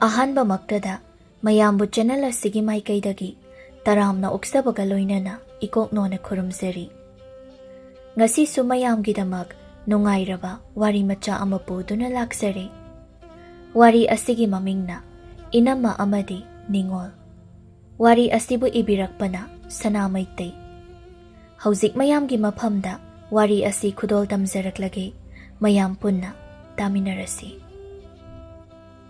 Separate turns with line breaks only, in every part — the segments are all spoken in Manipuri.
ꯑꯍꯥꯟꯕ ꯃꯛꯇꯗ ꯃꯌꯥꯝꯕꯨ ꯆꯦꯅꯦꯜ ꯑꯁꯤꯒꯤ ꯃꯥꯏꯀꯩꯗꯒꯤ ꯇꯔꯥꯝꯅ ꯑꯣꯛꯆꯕꯒ ꯂꯣꯏꯅꯅ ꯏꯀꯣꯛꯅꯣꯅ ꯈꯨꯔꯨꯝꯖꯔꯤ꯫ ꯉꯁꯤꯁꯨ ꯃꯌꯥꯝꯒꯤꯗꯃꯛ ꯅꯨꯡꯉꯥꯏꯔꯕ ꯋꯥꯔꯤ ꯃꯆꯥ ꯑꯃ ꯄꯨꯗꯨꯅ ꯂꯥꯛꯆꯔꯦ꯫ ꯋꯥꯔꯤ ꯑꯁꯤꯒꯤ ꯃꯃꯤꯡꯅ ꯏꯅꯝꯃ ꯑꯃꯗꯤ ꯅꯤꯡꯉꯣꯜ꯫ ꯋꯥꯔꯤ ꯑꯁꯤꯕꯨ ꯏꯕꯤꯔꯛꯄꯅ ꯁꯅꯥ ꯃꯩꯇꯩ꯫ ꯍꯧꯖꯤꯛ ꯃꯌꯥꯝꯒꯤ ꯃꯐꯝꯗ ꯋꯥꯔꯤ ꯑꯁꯤ ꯈꯨꯗꯣꯜ ꯇꯝꯖꯔꯛꯂꯒꯦ, ꯃꯌꯥꯝ ꯄꯨꯟꯅ ꯇꯥꯃꯤꯟꯅꯔꯁꯤ꯫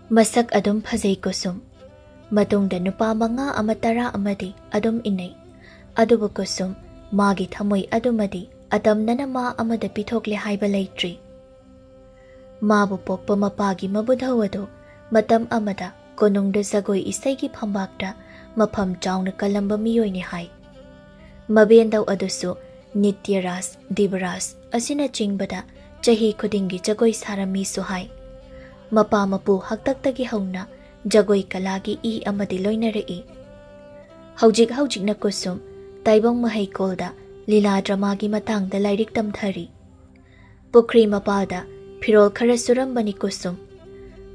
ꯃꯁꯛ ꯑꯗꯨꯝ ꯐꯖꯩ ꯀꯨꯁꯨꯝ꯫ ꯃꯇꯨꯡꯗ ꯅꯨꯄꯥ 5 ꯑꯃ 10 ꯑꯃꯗꯤ ꯑꯗꯨꯝ ꯏꯟꯅꯩ꯫ ꯑꯗꯨꯕꯨ ꯀꯨꯁꯨꯝ ꯃꯥꯒꯤ ꯊꯃꯣꯏ ꯑꯗꯨꯃꯗꯤ ꯑꯇꯝꯅꯅ ꯃꯥ ꯑꯃꯗ ꯄꯤꯊꯣꯛꯂꯦ ꯍꯥꯏꯕ ꯂꯩꯇ꯭ꯔꯤ꯫ ꯃꯥꯕꯨ ꯄꯣꯛꯄ ꯃꯄꯥꯒꯤ ꯃꯕꯨꯙꯧ ꯑꯗꯨ ꯃꯇꯝ ꯑꯃꯗ ꯀꯣꯅꯨꯡꯗ ꯖꯒꯣꯏ ꯏꯁꯩꯒꯤ ꯐꯝꯕꯥꯛꯇ ꯃꯐꯝ ꯆꯥꯎꯅ ꯀꯜꯂꯝꯕ ꯃꯤꯑꯣꯏꯅꯤ ꯍꯥꯏ꯫ ꯃꯕꯦꯟꯗꯧ ꯑꯗꯨꯁꯨ ꯅꯤꯇ꯭ꯌꯔꯥꯖ, ꯗꯤꯕꯔꯥꯖ ꯑꯁꯤꯅꯆꯤꯡꯕꯗ ꯆꯍꯤ ꯈꯨꯗꯤꯡꯒꯤ ꯖꯒꯣꯏ ꯁꯥꯔꯝꯃꯤꯁꯨ ꯍꯥꯏ꯫ ꯃꯄꯥ ꯃꯄꯨ ꯍꯥꯛꯇꯛꯇꯒꯤ ꯍꯧꯅ ꯖꯒꯣꯏ ꯀꯂꯥꯒꯤ ꯏ ꯑꯃꯗꯤ ꯂꯣꯏꯅꯔꯛꯏ꯫ ꯍꯧꯖꯤꯛꯅ ꯀꯨꯁꯨꯝ ꯇꯥꯏꯕꯪ ꯃꯍꯩꯀꯣꯜꯗ ꯂꯤꯂꯥ ꯗ꯭ꯔꯃꯥꯒꯤ ꯃꯇꯥꯡꯗ ꯂꯥꯏꯔꯤꯛ ꯇꯝꯊꯔꯤ꯫ ꯄꯨꯈ꯭ꯔꯤ ꯃꯄꯥꯜꯗ ꯐꯤꯔꯣꯜ ꯈꯔ ꯁꯨꯔꯝꯕꯅꯤ ꯀꯨꯁꯨꯝ꯫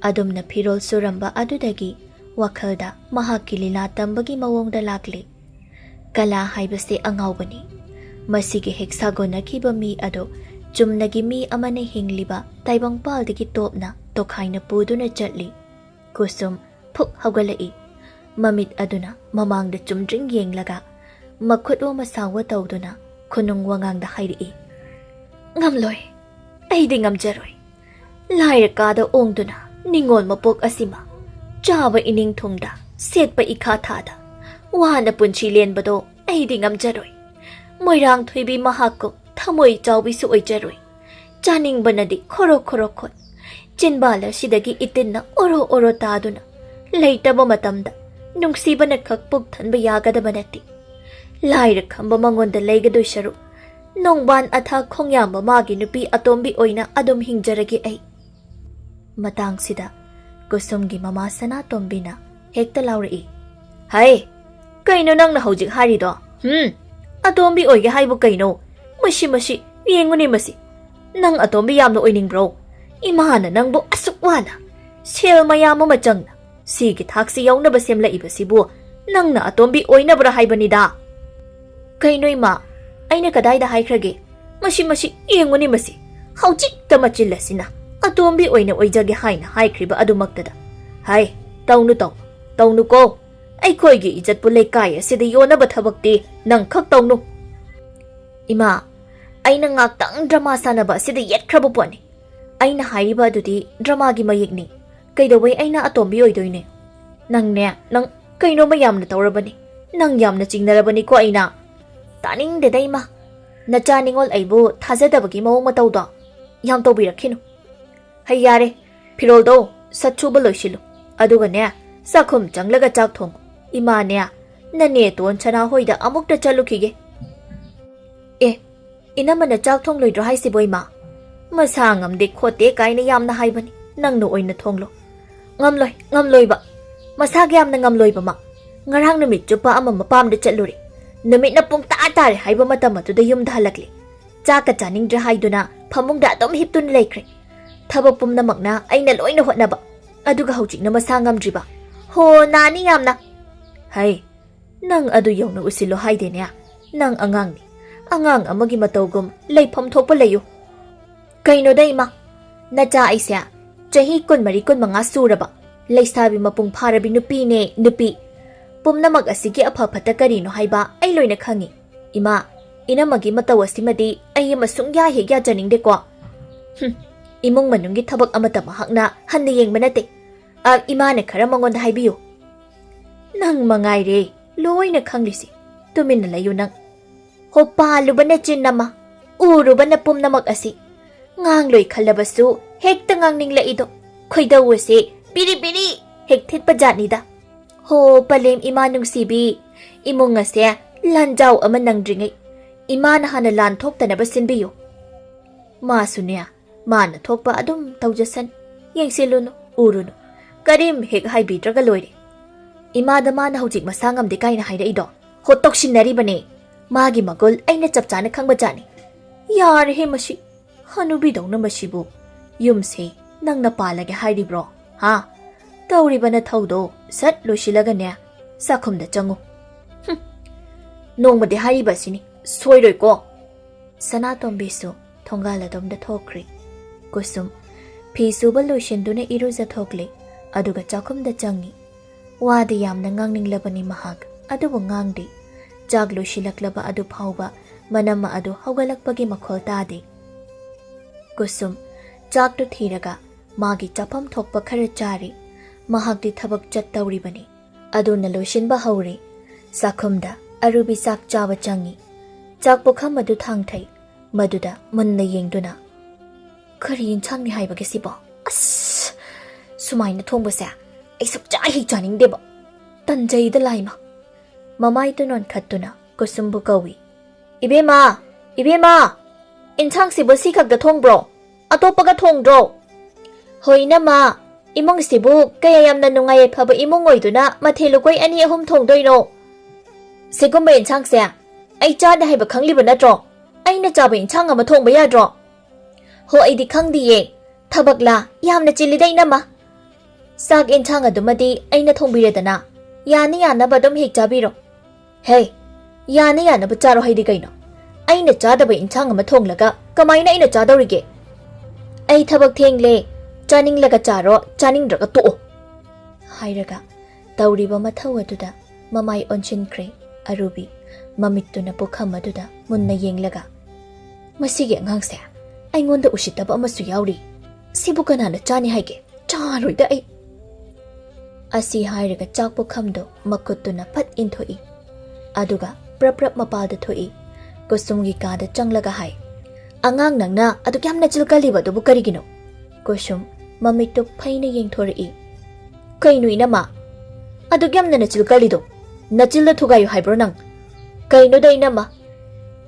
ꯑꯗꯨꯝꯅ ꯐꯤꯔꯣꯜ ꯁꯨꯔꯝꯕ ꯑꯗꯨꯗꯒꯤ ꯋꯥꯈꯜꯗ ꯃꯍꯥꯛꯀꯤ ꯂꯤꯂꯥ ꯇꯝꯕꯒꯤ ꯃꯑꯣꯡꯗ ꯂꯥꯛꯂꯤ꯫ ꯀꯂꯥ ꯍꯥꯏꯕꯁꯦ ꯑꯉꯥꯎꯕꯅꯤ꯫ ꯃꯁꯤꯒꯤ ꯍꯦꯛ ꯁꯥꯒꯣꯟꯅꯈꯤꯕ ꯃꯤ ꯑꯗꯨ ꯆꯨꯝꯅꯒꯤ ꯃꯤ ꯑꯃꯅ ꯍꯤꯡꯂꯤꯕ ꯇꯥꯏꯕꯪꯄꯥꯜꯗꯒꯤ ꯇꯣꯞꯅ ꯇꯣꯈꯥꯏꯅ ꯄꯨꯗꯨꯅ ꯆꯠꯂꯤ꯫ ꯀꯨꯁꯨꯝ ꯐꯨꯛ ꯍꯧꯒꯠꯂꯛꯏ꯫ ꯃꯃꯤꯠ ꯑꯗꯨꯅ ꯃꯃꯥꯡꯗ ꯆꯨꯝꯗ꯭ꯔꯤꯡ ꯌꯦꯡꯂꯒ ꯃꯈꯨꯠ ꯃꯁꯥꯋ ꯇꯧꯗꯨꯅ ꯈꯨꯅꯨꯡ ꯋꯥꯉꯥꯡꯗ ꯍꯥꯏꯔꯛꯏ꯫ ꯉꯝꯂꯣꯏ, ꯑꯩꯗꯤ ꯉꯝꯖꯔꯣꯏ꯫ ꯂꯥꯏꯔ ꯀꯥꯗ ꯑꯣꯡꯗꯨꯅ ꯅꯤꯡꯉꯣꯜ ꯃꯄꯣꯛ ꯑꯁꯤꯃ ꯆꯥꯕ ꯏꯅꯤꯡꯊꯨꯡꯗ ꯁꯦꯠꯄ ꯏꯈꯥ ꯊꯥꯗ ꯋꯥꯅ ꯄꯨꯟꯁꯤ ꯂꯦꯟꯕꯗꯣ ꯑꯩꯗꯤ ꯉꯝꯖꯔꯣꯏ꯫ ꯃꯣꯏꯔꯥꯡ ꯊꯣꯏꯕꯤ ꯃꯍꯥꯛꯀꯨꯝ ꯊꯃꯣꯏ ꯆꯥꯎꯕꯤꯁꯨ ꯑꯣꯏꯖꯔꯣꯏ꯫ ꯆꯥꯅꯤꯡꯕꯅꯗꯤ ꯈꯣꯔꯣ ꯈꯣꯔꯣ ꯈꯣꯠ, ꯆꯤꯟꯕꯥꯜ ꯑꯁꯤꯗꯒꯤ ꯏꯇꯤꯟꯅ ꯑꯣꯔꯣ ꯑꯣꯔꯣ ꯇꯥꯗꯨꯅ ꯂꯩꯇꯕ ꯃꯇꯝꯗ ꯅꯨꯡꯁꯤꯕꯅ ꯈꯛ ꯄꯨꯛ ꯊꯟꯕ ꯌꯥꯒꯗꯕ ꯅꯠꯇꯦ꯫ ꯂꯥꯏꯔ ꯈꯝꯕ ꯃꯉꯣꯟꯗ ꯂꯩꯒꯗꯣꯏ ꯁꯔꯨꯛ ꯅꯣꯡꯕꯥꯟ ꯑꯊꯥ ꯈꯣꯡꯌꯥꯝꯕ ꯃꯥꯒꯤ ꯅꯨꯄꯤ ꯑꯇꯣꯝꯕꯤ ꯑꯣꯏꯅ ꯑꯗꯨꯝ ꯍꯤꯡꯖꯔꯒꯦ ꯑꯩ꯫ ꯃꯇꯥꯡꯁꯤꯗ ꯀꯨꯁꯨꯝꯒꯤ ꯃꯃꯥ ꯁꯅꯥꯇꯣꯝꯕꯤꯅ ꯍꯦꯛꯇ ꯂꯥꯎꯔꯛꯏ꯫ ꯍꯩ, ꯀꯩꯅꯣ ꯅꯪꯅ ꯍꯧꯖꯤꯛ ꯍꯥꯏꯔꯤꯗꯣ? ꯑꯇꯣꯝꯕꯤ ꯑꯣꯏꯒꯦ ꯍꯥꯏꯕꯨ ꯀꯩꯅꯣ? ꯃꯁꯤ ꯌꯦꯡꯉꯨꯅꯦ ꯃꯁꯤ꯫ ꯅꯪ ꯑꯇꯣꯝꯕꯤ ꯌꯥꯝꯅ ꯑꯣꯏꯅꯤꯡꯕ꯭ꯔꯣ? ꯏꯃꯥꯅ ꯅꯪꯕꯨ ꯑꯁꯨꯛ ꯋꯥꯅ ꯁꯦꯜ ꯃꯌꯥꯝ ꯑꯃ ꯆꯪꯅ ꯁꯤꯒꯤ ꯊꯥꯛꯁꯤ ꯌꯧꯅꯕ ꯁꯦꯝꯂꯛꯏꯕꯁꯤꯕꯨ ꯅꯪꯅ ꯑꯇꯣꯝꯕꯤ ꯑꯣꯏꯅꯕ꯭ꯔꯥ ꯍꯥꯏꯕꯅꯤꯗ꯫ ꯀꯩꯅꯣ ꯏꯃꯥ, ꯑꯩꯅ ꯀꯗꯥꯏꯗ ꯍꯥꯏꯈ꯭ꯔꯒꯦ? ꯃꯁꯤ ꯌꯦꯡꯉꯨꯅꯦ ꯃꯁꯤ꯫ ꯍꯧꯖꯤꯛꯇ ꯃꯆꯤꯜ ꯑꯁꯤꯅ ꯑꯇꯣꯝꯕꯤ ꯑꯣꯏꯅ ꯑꯣꯏꯖꯒꯦ ꯍꯥꯏꯅ ꯍꯥꯏꯈ꯭ꯔꯤꯕ ꯑꯗꯨꯃꯛꯇꯗ ꯍꯥꯏ, ꯇꯧꯅꯨꯀꯣ꯫ ꯑꯩꯈꯣꯏꯒꯤ ꯏꯖꯠꯄꯨ ꯂꯩꯀꯥꯏ ꯑꯁꯤꯗ ꯌꯣꯟꯅꯕ ꯊꯕꯛꯇꯤ ꯅꯪ ꯈꯛ ꯇꯧꯅꯨ꯫ ꯏꯃꯥ, ꯑꯩꯅ ꯉꯥꯛꯇꯪ ꯗ꯭ꯔꯃꯥ ꯁꯥꯟꯅꯕ ꯑꯁꯤꯗ ꯌꯦꯠꯈ꯭ꯔꯕ ꯄꯣꯠꯅꯤ꯫ ꯑꯩꯅ ꯍꯥꯏꯔꯤꯕ ꯑꯗꯨꯗꯤ ꯗ꯭ꯔꯃꯥꯒꯤ ꯃꯌꯦꯛꯅꯤ꯫ ꯀꯩꯗꯧꯕꯩ ꯑꯩꯅ ꯑꯇꯣꯝꯕꯤ ꯑꯣꯏꯗꯣꯏꯅꯦ? ꯅꯪ ꯀꯩꯅꯣꯃ ꯌꯥꯝꯅ ꯇꯧꯔꯕꯅꯤ꯫ ꯅꯪ ꯌꯥꯝꯅ ꯆꯤꯡꯅꯔꯕꯅꯤꯀꯣ ꯑꯩꯅ꯫ ꯇꯥꯅꯤꯡꯗꯦꯗ ꯏꯃꯥ, ꯅꯆꯥ ꯅꯤꯡꯉꯣꯜ ꯑꯩꯕꯨ ꯊꯥꯖꯗꯕꯒꯤ ꯃꯑꯣꯡ ꯃꯇꯧꯗꯣ ꯌꯥꯝ ꯇꯧꯕꯤꯔꯛꯈꯤꯅꯨ꯫ ꯍꯩ ꯌꯥꯔꯦ, ꯐꯤꯔꯣꯜꯗꯣ ꯁꯠ ꯁꯨꯕ ꯂꯣꯏꯁꯤꯜꯂꯨ, ꯑꯗꯨꯒꯅꯦ ꯆꯥꯛꯈꯨꯝ ꯆꯪꯂꯒ ꯆꯥꯛ ꯊꯣꯡꯉꯨ꯫ ꯏꯃꯥꯅꯦ ꯅꯅꯦ ꯇꯣꯟ ꯁꯅꯥꯍꯣꯏꯗ ꯑꯃꯨꯛꯇ ꯆꯠꯂꯨꯈꯤꯒꯦ꯫ ꯏꯅꯝꯃꯅ ꯆꯥꯛ ꯊꯣꯡꯂꯣꯏꯗ꯭ꯔꯣ ꯍꯥꯏꯁꯤꯕꯣ ꯏꯃꯥ? ꯃꯁꯥ ꯉꯝꯗꯦ ꯈꯣꯠꯇꯦ ꯀꯥꯏꯅ ꯌꯥꯝꯅ ꯍꯥꯏꯕꯅꯤ꯫ ꯅꯪꯅ ꯑꯣꯏꯅ ꯊꯣꯡꯂꯣ꯫ ꯉꯝꯂꯣꯏꯕ, ꯃꯁꯥꯒ ꯌꯥꯝꯅ ꯉꯝꯂꯣꯏꯕ ꯃꯥ꯫ ꯉꯔꯥꯡ ꯅꯨꯃꯤꯠ ꯆꯨꯞꯄ ꯑꯃ ꯃꯄꯥꯝꯗ ꯆꯠꯂꯨꯔꯦ꯫ ꯅꯨꯃꯤꯠꯅ ꯄꯨꯡ ꯇꯥꯔꯦ ꯍꯥꯏꯕ ꯃꯇꯝ ꯑꯗꯨꯗ ꯌꯨꯝꯗ ꯍꯜꯂꯛꯂꯦ꯫ ꯆꯥꯛꯀ ꯆꯥꯅꯤꯡꯗ꯭ꯔꯦ ꯍꯥꯏꯗꯨꯅ ꯐꯃꯨꯡꯗ ꯑꯗꯨꯝ ꯍꯤꯞꯇꯨꯅ ꯂꯩꯈ꯭ꯔꯦ꯫ ꯊꯕꯛ ꯄꯨꯝꯅꯃꯛꯅ ꯑꯩꯅ ꯂꯣꯏꯅ ꯍꯣꯠꯅꯕ, ꯑꯗꯨꯒ ꯍꯧꯖꯤꯛꯅ ꯃꯁꯥ ꯉꯝꯗ꯭ꯔꯤꯕ꯫ ꯍꯣ ꯅꯥꯅꯤ ꯌꯥꯝꯅ꯫ ꯍꯩ, ꯅꯪ ꯑꯗꯨ ꯌꯧꯅ ꯎꯁꯤꯜꯂꯣ ꯍꯥꯏꯗꯦꯅꯦ꯫ ꯅꯪ ꯑꯉꯥꯡꯅꯤ꯫ ꯑꯉꯥꯡ ꯑꯃꯒꯤ ꯃꯇꯧꯒꯨꯝ ꯂꯩꯐꯝ ꯊꯣꯛꯄ ꯂꯩꯌꯨ꯫ ꯀꯩꯅꯣꯗ ꯏꯃꯥ, ꯅꯆꯥ ꯑꯩꯁꯦ ꯆꯍꯤ 24-25 ꯁꯨꯔꯕ ꯂꯩꯁꯥꯕꯤ ꯃꯄꯨꯡ ꯐꯥꯔꯕꯤ ꯅꯨꯄꯤꯅꯦ, ꯅꯨꯄꯤ꯫ ꯄꯨꯝꯅꯃꯛ ꯑꯁꯤꯒꯤ ꯑꯐ ꯐꯠꯇ ꯀꯔꯤꯅꯣ ꯍꯥꯏꯕ ꯑꯩ ꯂꯣꯏꯅ ꯈꯪꯉꯤ꯫ ꯏꯃꯥ, ꯏꯅꯝꯃꯒꯤ ꯃꯇꯧ ꯑꯁꯤꯃꯗꯤ ꯑꯩ ꯑꯃ ꯁꯨꯡꯌꯥ ꯍꯦꯛ ꯌꯥꯖꯅꯤꯡꯗꯦꯀꯣ꯫ ꯏꯃꯨꯡ ꯃꯅꯨꯡꯒꯤ ꯊꯕꯛ ꯑꯃꯠꯇ ꯃꯍꯥꯛꯅ ꯍꯟꯅ ꯌꯦꯡꯕ ꯅꯠꯇꯦ꯫ ꯏꯃꯥꯅ ꯈꯔ ꯃꯉꯣꯟꯗ ꯍꯥꯏꯕꯤꯌꯨ꯫ ꯅꯪ ꯃꯉꯥꯏꯔꯦ ꯂꯣꯏꯅ ꯈꯪꯂꯤꯁꯤ꯫ ꯇꯨꯃꯤꯟꯅ ꯂꯩꯌꯨ ꯅꯪ꯫ ꯍꯣ ꯄꯥꯜꯂꯨꯕꯅ ꯆꯤꯟ ꯑꯃ, ꯎꯔꯨꯕꯅ ꯄꯨꯝꯅꯃꯛ ꯑꯁꯤ꯫ ꯉꯥꯡꯂꯣꯏ ꯈꯜꯂꯕꯁꯨ ꯍꯦꯛꯇ ꯉꯥꯡꯅꯤꯡꯂꯛꯏꯗꯣ꯫ ꯈꯣꯏꯗꯧ ꯑꯁꯤ ꯄꯤꯔꯤ ꯄꯤꯔꯤ ꯍꯦꯛ ꯊꯤꯠꯄ ꯖꯥꯠꯅꯤꯗ꯫ ꯍꯣ ꯄꯂꯦꯝ ꯏꯃꯥ ꯅꯨꯡꯁꯤꯕꯤ, ꯏꯃꯨꯡ ꯑꯁꯦ ꯂꯥꯟꯖꯥꯎ ꯑꯃ ꯅꯪꯗ꯭ꯔꯤꯉꯩ ꯏꯃꯥꯅ ꯍꯥꯟꯅ ꯂꯥꯟ ꯊꯣꯛꯇꯅꯕ ꯁꯤꯟꯕꯤꯌꯨ꯫ ꯃꯥꯁꯨꯅꯦ, ꯃꯥꯅ ꯊꯣꯛꯄ ꯑꯗꯨꯝ ꯇꯧꯖꯁꯅꯤ꯫ ꯌꯦꯡꯁꯤꯜꯂꯨꯅꯨ, ꯎꯔꯨꯅꯨ, ꯀꯔꯤꯝ ꯍꯦꯛ ꯍꯥꯏꯕꯤꯗ꯭ꯔꯒ ꯂꯣꯏꯔꯦ꯫ ꯏꯃꯥꯗ ꯃꯥꯅ ꯍꯧꯖꯤꯛ ꯃꯁꯥ ꯉꯝꯗꯦ ꯀꯥꯏꯅ ꯍꯥꯏꯔꯛꯏꯗꯣ ꯍꯣ ꯇꯧꯁꯤꯟꯅꯔꯤꯕꯅꯦ꯫ ꯃꯥꯒꯤ ꯃꯒꯨꯜ ꯑꯩꯅ ꯆꯞ ꯆꯥꯅ ꯈꯪꯕ ꯖꯥꯠꯅꯤ꯫ ꯌꯥꯔꯦꯍꯦ ꯃꯁꯤ, ꯍꯅꯨꯕꯤꯗꯧꯅ ꯃꯁꯤꯕꯨ꯫ ꯌꯨꯝꯁꯦ ꯅꯪꯅ ꯄꯥꯜꯂꯒꯦ ꯍꯥꯏꯔꯤꯕ꯭ꯔꯣ? ꯇꯧꯔꯤꯕ ꯅꯊꯧꯗꯣ ꯁꯠ ꯂꯣꯏꯁꯤꯜꯂꯒꯅꯦ ꯆꯥꯛꯈꯨꯝꯗ ꯆꯪꯉꯨ ꯅꯣꯡꯃꯗꯤ ꯍꯥꯏꯔꯤꯕꯁꯤꯅꯤ ꯁꯣꯏꯔꯣꯏꯀꯣ ꯁꯅꯥꯇꯣꯝꯕꯤꯁꯨ ꯊꯣꯡꯒꯥꯜ ꯑꯗꯣꯝꯗ ꯊꯣꯛꯈ꯭ꯔꯤ ꯀꯨꯁꯨꯝ ꯐꯤ ꯁꯨꯕ ꯂꯣꯏꯁꯤꯟꯗꯨꯅ ꯏꯔꯨꯖꯊꯣꯛꯂꯤ ꯑꯗꯨꯒ ꯆꯥꯛꯈꯨꯝꯗ ꯆꯪꯉꯤ ꯋꯥꯗꯤ ꯌꯥꯝꯅ ꯉꯥꯡꯅꯤꯡꯂꯕꯅꯤ ꯃꯍꯥꯛ ꯑꯗꯨꯕꯨ ꯉꯥꯡꯗꯦ ꯆꯥꯛ ꯂꯣꯏꯁꯤꯜꯂꯛꯂꯕ ꯑꯗꯨ ꯐꯥꯎꯕ ꯃꯅꯝ ꯑꯗꯨ ꯍꯧꯒꯠꯂꯛꯄꯒꯤ ꯃꯈꯣꯜ ꯇꯥꯗꯦ ꯀꯨꯁꯨꯝ ꯆꯥꯛꯇꯨ ꯊꯤꯔꯒ ꯃꯥꯒꯤ ꯆꯥꯐꯝ ꯊꯣꯛꯄ ꯈꯔ ꯆꯥꯔꯤ ꯃꯍꯥꯛꯇꯤ ꯊꯕꯛ ꯆꯠꯇꯧꯔꯤꯕꯅꯤ ꯑꯗꯨꯅ ꯂꯣꯏꯁꯤꯟꯕ ꯍꯧꯔꯤ ꯆꯥꯛꯈꯨꯝꯗ ꯑꯔꯨꯕꯤ ꯆꯥꯛ ꯆꯥꯕ ꯆꯪꯉꯤ ꯆꯥꯛ ꯄꯨꯈꯝ ꯑꯗꯨ ꯊꯥꯡꯊꯩ ꯃꯗꯨꯗ ꯃꯨꯟꯅ ꯌꯦꯡꯗꯨꯅ ꯀꯔꯤ ꯏꯟꯁꯥꯡꯅꯤ ꯍꯥꯏꯕꯒꯦ ꯁꯤꯕꯣ ꯑꯁ ꯁꯨꯃꯥꯏꯅ ꯊꯣꯡꯕꯁꯦ ꯑꯩ ꯁꯨꯛꯆꯥ ꯍꯦꯛ ꯆꯥꯅꯤꯡꯗꯦꯕ ꯇꯟꯖꯩꯗ ꯂꯥꯏꯃ ꯃꯃꯥꯏꯗꯨ ꯅꯣꯟꯈꯠꯇꯨꯅ ꯀꯨꯁꯨꯝꯕꯨ ꯀꯧꯏ ꯏꯕꯦꯝꯃ ꯏꯕꯦꯝꯃ ꯏꯟꯁꯥꯡꯁꯤꯕꯨ ꯁꯤ ꯈꯛꯇ ꯊꯣꯡꯕ꯭ꯔꯣ ꯑꯇꯣꯞꯄꯒ ꯊꯣꯡꯗ꯭ꯔꯣ ꯍꯣꯏ ꯏꯅꯝꯃ ꯏꯃꯨꯡꯁꯤꯕꯨ ꯀꯌꯥ ꯌꯥꯝꯅ ꯅꯨꯡꯉꯥꯏ ꯌꯥꯏꯐꯕ ꯏꯃꯨꯡ ꯑꯣꯏꯗꯨꯅ ꯃꯊꯦꯜ ꯂꯨꯀꯣꯏ 2-3 ꯊꯣꯡꯗꯣꯏꯅꯣ ꯁꯤꯒꯨꯝꯕ ꯏꯟꯁꯥꯡꯁꯦ ꯑꯩ ꯆꯥꯗꯦ ꯍꯥꯏꯕ ꯈꯪꯂꯤꯕ ꯅꯠꯇ꯭ꯔꯣ ꯑꯩꯅ ꯆꯥꯕ ꯏꯟꯁꯥꯡ ꯑꯃ ꯊꯣꯡꯕ ꯌꯥꯗ꯭ꯔꯣ ꯍꯣ ꯑꯩꯗꯤ ꯈꯪꯗꯤꯌꯦ ꯊꯕꯛꯂꯥ ꯌꯥꯝꯅ ꯆꯤꯜꯂꯤꯗ ꯏꯅꯝꯃ ꯆꯥꯛ ꯏꯟꯁꯥꯡ ꯑꯗꯨꯃꯗꯤ ꯑꯩꯅ ꯊꯣꯡꯕꯤꯔꯦꯗꯅ ꯌꯥꯅꯤ ꯌꯥꯅꯕ ꯑꯗꯨꯝ ꯍꯦꯛ ꯆꯥꯕꯤꯔꯣ ꯍꯦ ꯌꯥꯅꯤ ꯌꯥꯅꯕ ꯆꯥꯔꯣ ꯍꯥꯏꯗꯤ ꯀꯩꯅꯣ ꯑꯩꯅ ꯆꯥꯗꯕ ꯏꯟꯁꯥꯡ ꯑꯃ ꯊꯣꯡꯂꯒ ꯀꯃꯥꯏꯅ ꯑꯩꯅ ꯆꯥꯗꯧꯔꯤꯒꯦ ꯑꯩ ꯊꯕꯛ ꯊꯦꯡꯂꯦ ꯆꯥꯅꯤꯡꯂꯒ ꯆꯥꯔꯣ ꯆꯥꯅꯤꯡꯗ꯭ꯔꯒ ꯇꯣꯛꯑꯣ ꯍꯥꯏꯔꯒ ꯇꯧꯔꯤꯕ ꯃꯊꯧ ꯑꯗꯨꯗ ꯃꯃꯥꯏ ꯑꯣꯟꯁꯤꯟꯈ꯭ꯔꯦ ꯑꯔꯨꯕꯤ ꯃꯃꯤꯠꯇꯨꯅ ꯄꯨꯈꯝ ꯑꯗꯨꯗ ꯃꯨꯟꯅ ꯌꯦꯡꯂꯒ ꯃꯁꯤꯒꯤ ꯑꯉꯥꯡꯁꯦ ꯑꯩꯉꯣꯟꯗ ꯎꯁꯤꯠꯇꯕ ꯑꯃꯁꯨ ꯌꯥꯎꯔꯤ ꯁꯤꯕꯨ ꯀꯅꯥꯅ ꯆꯥꯅꯤ ꯍꯥꯏꯒꯦ ꯆꯥꯔꯣꯏꯗ ꯑꯩ ꯑꯁꯤ ꯍꯥꯏꯔꯒ ꯆꯥꯛ ꯄꯨꯈꯝꯗꯣ ꯃꯈꯨꯠꯇꯨꯅ ꯐꯠ ꯏꯟꯊꯣꯛꯏ ꯑꯗꯨꯒ ꯄ꯭ꯔꯞ ꯄ꯭ꯔꯞ ꯃꯄꯥꯗ ꯊꯣꯛꯏ ꯀꯨꯁꯨꯝꯒꯤ ꯀꯥꯗ ꯆꯪꯂꯒ ꯍꯥꯏ ꯑꯉꯥꯡ ꯅꯪꯅ ꯑꯗꯨꯛ ꯌꯥꯝꯅ ꯆꯤꯜꯀꯜꯂꯤꯕ ꯑꯗꯨꯕꯨ ꯀꯔꯤꯒꯤꯅꯣ ꯀꯨꯁꯨꯝ ꯃꯃꯤꯠꯇꯨ ꯐꯩꯅ ꯌꯦꯡꯊꯣꯔꯛꯏ ꯀꯩꯅꯣ ꯏꯅꯝꯃ ꯑꯗꯨꯛ ꯌꯥꯝꯅ ꯅꯆꯤꯜꯀꯜꯂꯤꯗꯣ ꯅꯆꯤꯜꯗ ꯊꯨꯒꯥꯏꯌꯨ ꯍꯥꯏꯕ꯭ꯔꯣ ꯅꯪ ꯀꯩꯅꯣꯗ ꯏꯅꯝꯃ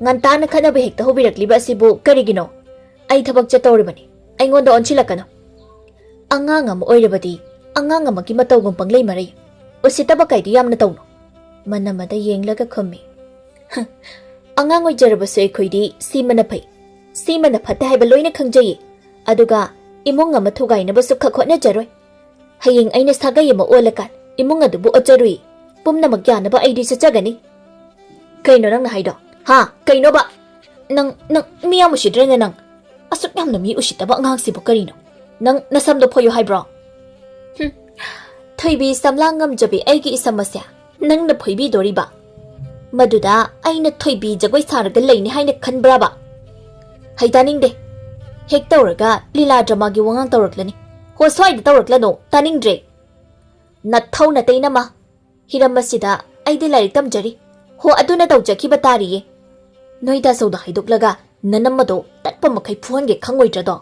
ꯉꯟꯇꯥꯅ ꯈꯠꯅꯕ ꯍꯦꯛꯇ ꯍꯧꯕꯤꯔꯛꯂꯤꯕ ꯑꯁꯤꯕꯨ ꯀꯔꯤꯒꯤꯅꯣ ꯑꯩ ꯊꯕꯛ ꯆꯠꯇꯧꯔꯤꯕꯅꯤ ꯑꯩꯉꯣꯟꯗ ꯑꯣꯟꯁꯤꯜꯂꯛꯀꯅꯨ ꯑꯉꯥꯡ ꯑꯃ ꯑꯣꯏꯔꯕꯗꯤ ꯑꯉꯥꯡ ꯑꯃꯒꯤ ꯃꯇꯧꯒꯨꯝ ꯄꯪꯂꯩ ꯃꯔꯩ ꯎꯁꯤꯠꯇꯕ ꯀꯥꯏꯗꯤ ꯌꯥꯝꯅ ꯇꯧꯅꯣ ꯃꯅꯝꯃꯗ ꯌꯦꯡꯂꯒ ꯈꯨꯝꯃꯤ ꯑꯉꯥꯡ ꯑꯣꯏꯖꯔꯕꯁꯨ ꯑꯩꯈꯣꯏꯗꯤ ꯁꯤꯃꯅ ꯐꯩ ꯁꯤꯃꯅ ꯐꯠꯇꯦ ꯍꯥꯏꯕ ꯂꯣꯏꯅ ꯈꯪꯖꯩꯌꯦ ꯑꯗꯨꯒ ꯏꯃꯨꯡ ꯑꯃ ꯊꯨꯒꯥꯏꯅꯕꯁꯨ ꯈꯛ ꯍꯣꯠꯅꯖꯔꯣꯏ ꯍꯌꯦꯡ ꯑꯩꯅ ꯁꯥꯒꯩ ꯑꯃ ꯑꯣꯜꯂꯀꯥꯟ ꯏꯃꯨꯡ ꯑꯗꯨꯕꯨ ꯑꯣꯠꯆꯔꯨꯏ ꯄꯨꯝꯅꯃꯛ ꯌꯥꯅꯕ ꯑꯩꯗꯤ ꯆꯠꯆꯒꯅꯤ ꯀꯩꯅꯣ ꯅꯪꯅ ꯍꯥꯏꯗꯣ ꯍꯥ ꯀꯩꯅꯣꯕ ꯅꯪ ꯃꯤ ꯌꯥꯝ ꯎꯁꯤꯠꯇ꯭ꯔꯦꯅꯦ ꯅꯪ ꯑꯁꯨꯛ ꯌꯥꯝꯅ ꯃꯤ ꯎꯁꯤꯠꯇꯕ ꯑꯉꯥꯡꯁꯤꯕꯨ ꯀꯔꯤꯅꯣ ꯅꯪ ꯅꯁꯝꯗꯣ ꯐꯣꯏꯌꯨ ꯍꯥꯏꯕ꯭ꯔꯣ ꯊꯣꯏꯕꯤ ꯁꯝꯂꯥꯡ ꯉꯝꯖꯕꯤ ꯑꯩꯒꯤ ꯏꯁꯝ ꯑꯁꯦ ꯅꯪꯅ ꯐꯣꯏꯕꯤꯗꯣꯔꯤꯕ ꯃꯗꯨꯗ ꯑꯩꯅ ꯊꯣꯏꯕꯤ ꯖꯒꯣꯏ ꯁꯥꯔꯒ ꯂꯩꯅꯤ ꯍꯥꯏꯅ ꯈꯟꯕ꯭ꯔꯥꯕ ꯍꯩꯇꯥꯅꯤꯡꯗꯦ ꯍꯦꯛ ꯇꯧꯔꯒ ꯂꯤꯂꯥ ꯗ꯭ꯔꯃꯥꯒꯤ ꯋꯥꯉꯥꯡ ꯇꯧꯔꯛꯂꯅꯤ ꯍꯣ ꯁ꯭ꯋꯥꯏꯗ ꯇꯧꯔꯛꯂꯅꯣ ꯇꯥꯅꯤꯡꯗ꯭ꯔꯦ ꯅꯊꯧ ꯅꯇꯩꯅꯃ ꯍꯤꯔꯝ ꯑꯁꯤꯗ ꯑꯩꯗꯤ ꯂꯥꯏꯔꯤꯛ ꯇꯝꯖꯔꯤ ꯍꯣ ꯑꯗꯨꯅ ꯇꯧꯖꯈꯤꯕ ꯇꯥꯔꯤꯌꯦ ꯅꯣꯏ ꯗꯥꯁꯧꯗ ꯍꯥꯏꯗꯣꯛꯂꯒ ꯅꯅꯝꯃꯗꯣ ꯇꯠꯄ ꯃꯈꯩ ꯐꯨꯍꯟꯒꯦ ꯈꯪꯉꯣꯏꯗ꯭ꯔꯗꯣ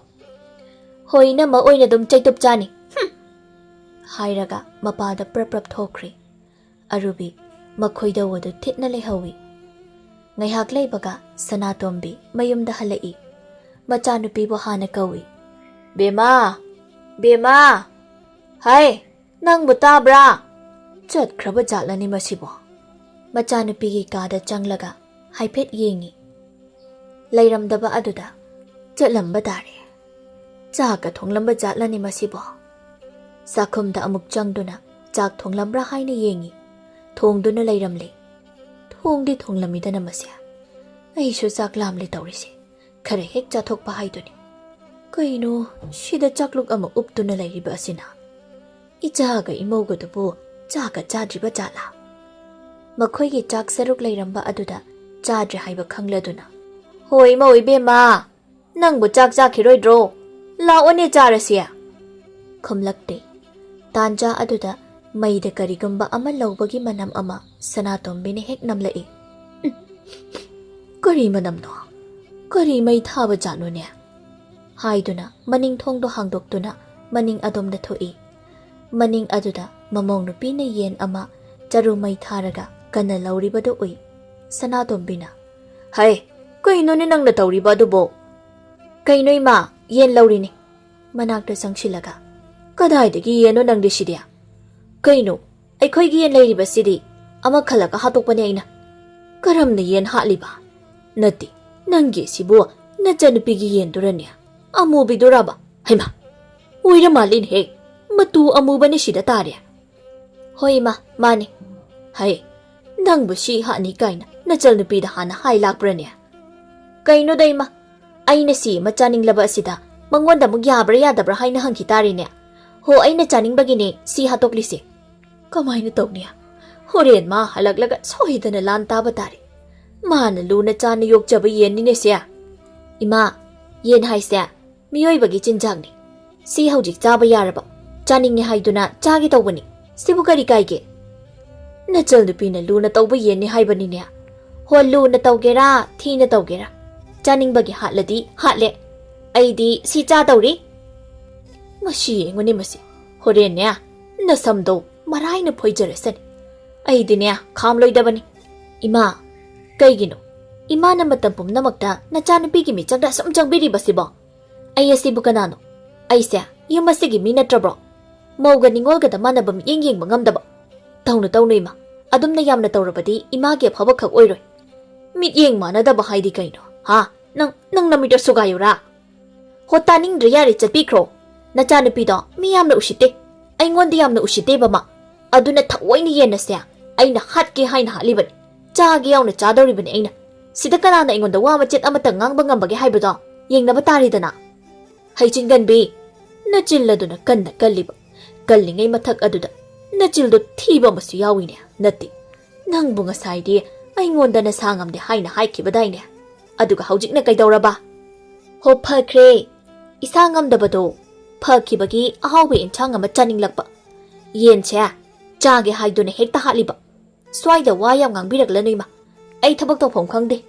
ꯍꯣꯏ ꯅꯝꯃ ꯑꯣꯏꯅ ꯑꯗꯨꯝ ꯆꯩꯇꯨꯞ ꯆꯥꯅꯤ ꯍꯥꯏꯔꯒ ꯃꯄꯥꯗ ꯄ꯭ꯔꯞ ꯄ꯭ꯔꯞ ꯊꯣꯛꯈ꯭ꯔꯤ ꯑꯔꯨꯕꯤ ꯃꯈꯣꯏꯗꯧ ꯑꯗꯨ ꯊꯤꯠꯅ ꯂꯩꯍꯧꯏ ꯉꯥꯏꯍꯥꯛ ꯂꯩꯕꯒ ꯁꯅꯥꯇꯣꯝꯕꯤ ꯃꯌꯨꯝꯗ ꯍꯜꯂꯛꯏ ꯃꯆꯥꯅꯨꯄꯤꯕꯨ ꯍꯥꯟꯅ ꯀꯧꯏ ꯕꯦꯃꯥ ꯕꯦꯃꯥ ꯍꯥꯏ ꯅꯪꯕꯨ ꯇꯥꯕ꯭ꯔꯥ ꯆꯠꯈ꯭ꯔꯕ ꯖꯥꯠꯂꯅꯤ ꯃꯁꯤꯕꯣ ꯃꯆꯥꯅꯨꯄꯤꯒꯤ ꯀꯥꯗ ꯆꯪꯂꯒ ꯍꯥꯏꯐꯦꯠ ꯌꯦꯡꯉꯤ ꯂꯩꯔꯝꯗꯕ ꯑꯗꯨꯗ ꯆꯠꯂꯝꯕ ꯇꯥꯔꯦ ꯆꯥꯛꯀ ꯊꯣꯡꯂꯝꯕ ꯖꯥꯠꯂꯅꯤ ꯃꯁꯤꯕꯣ ꯆꯥꯛꯈꯨꯝꯗ ꯑꯃꯨꯛ ꯆꯪꯗꯨꯅ ꯆꯥꯛ ꯊꯣꯡꯂꯝꯕ꯭ꯔꯥ ꯍꯥꯏꯅ ꯌꯦꯡꯉꯤ ꯊꯣꯡꯗꯨꯅ ꯂꯩꯔꯝꯂꯦ ꯊꯣꯡꯗꯤ ꯊꯣꯡꯂꯝꯃꯤꯗꯅ ꯃꯁꯦ ꯑꯩꯁꯨ ꯆꯥꯛ ꯂꯥꯝꯂꯦ ꯇꯧꯔꯤꯁꯦ ꯈꯔ ꯍꯦꯛ ꯆꯥꯊꯣꯛꯄ ꯍꯥꯏꯗꯨꯅꯤ ꯀꯩꯅꯣ ꯁꯤꯗ ꯆꯥꯛꯂꯨꯛ ꯑꯃ ꯎꯞꯇꯨꯅ ꯂꯩꯔꯤꯕ ꯑꯁꯤꯅ ꯏꯆꯥꯒ ꯏꯃꯧꯒꯗꯨꯕꯨ ꯆꯥꯛꯀ ꯆꯥꯗ꯭ꯔꯤꯕ ꯖꯥꯠꯂꯥ ꯃꯈꯣꯏꯒꯤ ꯆꯥꯛ ꯁꯔꯨꯛ ꯂꯩꯔꯝꯕ ꯑꯗꯨꯗ ꯆꯥꯗ꯭ꯔꯦ ꯍꯥꯏꯕ ꯈꯪꯂꯗꯨꯅ ꯍꯣꯏ ꯏꯃꯧ ꯏꯕꯦꯝꯃ ꯅꯪꯕꯨ ꯆꯥꯛ ꯆꯥꯈꯤꯔꯣꯏꯗ꯭ꯔꯣ ꯂꯥꯛꯑꯣꯅꯦ ꯆꯥꯔꯁꯤ ꯈꯨꯝꯂꯛꯇꯦ ꯇꯥꯟꯖꯥ ꯑꯗꯨꯗ ꯃꯩꯗ ꯀꯔꯤꯒꯨꯝꯕ ꯑꯃ ꯂꯧꯕꯒꯤ ꯃꯅꯝ ꯑꯃ ꯁꯅꯥꯇꯣꯝꯕꯤꯅ ꯍꯦꯛ ꯅꯝꯂꯛꯏ ꯀꯔꯤ ꯃꯅꯝꯅꯣ ꯀꯔꯤ ꯃꯩ ꯊꯥꯕ ꯖꯥꯠꯅꯣꯅꯦ ꯍꯥꯏꯗꯨꯅ ꯃꯅꯤꯡ ꯊꯣꯡꯗꯣ ꯍꯥꯡꯗꯣꯛꯇꯨꯅ ꯃꯅꯤꯡ ꯑꯗꯣꯝꯗ ꯊꯣꯛꯏ ꯃꯅꯤꯡ ꯑꯗꯨꯗ ꯃꯃꯧ ꯅꯨꯄꯤꯅ ꯌꯦꯟ ꯑꯃ ꯆꯔꯨ ꯃꯩ ꯊꯥꯔꯒ ꯀꯟꯅ ꯂꯧꯔꯤꯕꯗꯨ ꯎꯏ ꯁꯅꯥꯇꯣꯝꯕꯤꯅ ꯍꯩ ꯀꯩꯅꯣꯅꯦ ꯅꯪꯅ ꯇꯧꯔꯤꯕ ꯑꯗꯨꯕꯣ ꯀꯩꯅꯣ ꯏꯃꯥ ꯌꯦꯟ ꯂꯧꯔꯤꯅꯤ ꯃꯅꯥꯛꯇ ꯆꯪꯁꯤꯜꯂꯒ ꯀꯗꯥꯏꯗꯒꯤ ꯌꯦꯟꯅꯣ ꯅꯪꯗꯤ ꯁꯤꯗꯤ ꯀꯩꯅꯣ ꯑꯩꯈꯣꯏꯒꯤ ꯌꯦꯟ ꯂꯩꯔꯤꯕꯁꯤꯗꯤ ꯑꯃ ꯈꯜꯂꯒ ꯍꯥꯠꯇꯣꯛꯄꯅꯦ ꯑꯩꯅ ꯀꯔꯝꯅ ꯌꯦꯟ ꯍꯥꯠꯂꯤꯕ ꯅꯠꯇꯦ ꯅꯪꯒꯤ ꯁꯤꯕꯨ ꯅꯆꯟꯅꯨꯄꯤꯒꯤ ꯌꯦꯟꯗꯨꯔꯅꯦ ꯑꯃꯨꯕꯤꯗꯨꯔꯕ ꯍꯩꯃꯥ ꯑꯣꯏꯔ ꯃꯥꯜꯂꯤꯅꯦꯍꯦ matu amubani sida tare. Hoi ma, mani. Hai, nang bushi hani kaina, nachal nupi da hana hai lakbranya. Kaino day ma, ay na si machaning laba asida, mangonda mugyabra yadabra hai na hangki tari niya. Ho ay na chaning bagini si hatok lisi. Kamay na tog niya. Horen ma halaglaga sohida na lanta ba tari. Ma na luna chan na yok jaba yen ni siya. Ima, yen hai siya, miyoy bagi chinjang ni. Si haujik jaba yaraba, chaning ni hai duna chagi tog bani. Sibu kari kai ke. Nachal nupi na luna tog ba yen ni hai bani niya. Ho luna tog gera, thi na tog gera. Chaning bagi hatladi, hatle. Ay di si cha tog ri. Masi ngoni masi. Horen niya, nasamdo, maray na poijarasan. Ay di niya, kamloy da bani. Ima, kay gino. Ima na matampum na magda na chanupi gimi chagda samjang biri basi ba? Ay asibu kanano. Ay siya, yung masigi minatra bro. Mauga ningol ka dama na bam ying mangam daba. Tau na ima. Adum na yam na tau rabadi ima gyap habak kag oiroy. Mit ying ma na daba haidi kaino. Ha? Nang namidar sugayo ra. Hota ning driyari chatpi kro. Na chanupi do, miyam na usite. Ay ngondi yam na usite ba ma? Adu na taway ni yen na siya. Ay na hat ki hay na haliban. Chagi yaw na chadaw riban ay na. Sida ka na ingon da wa machet amatang ngang bangam bagi hay ba do. Ying na batari da na. Hay chingan bi. Na chilla do na kan na kaliba. Kalingay mathak adu da. Na childo thiba masu yawi niya. Nati. Nang bunga saidi ay ngonda na sangam de hay na hay ki baday niya. Adu ka haujik na kay daw raba. Ho pakre. Isangam da ba do. Paki bagi ahawi inchang ama chaning lakba. Yen siya. Chagi hay do na hekta haliba. Sway da wayam ngang birak lanoy ma. Ay tabak tong phong kang de.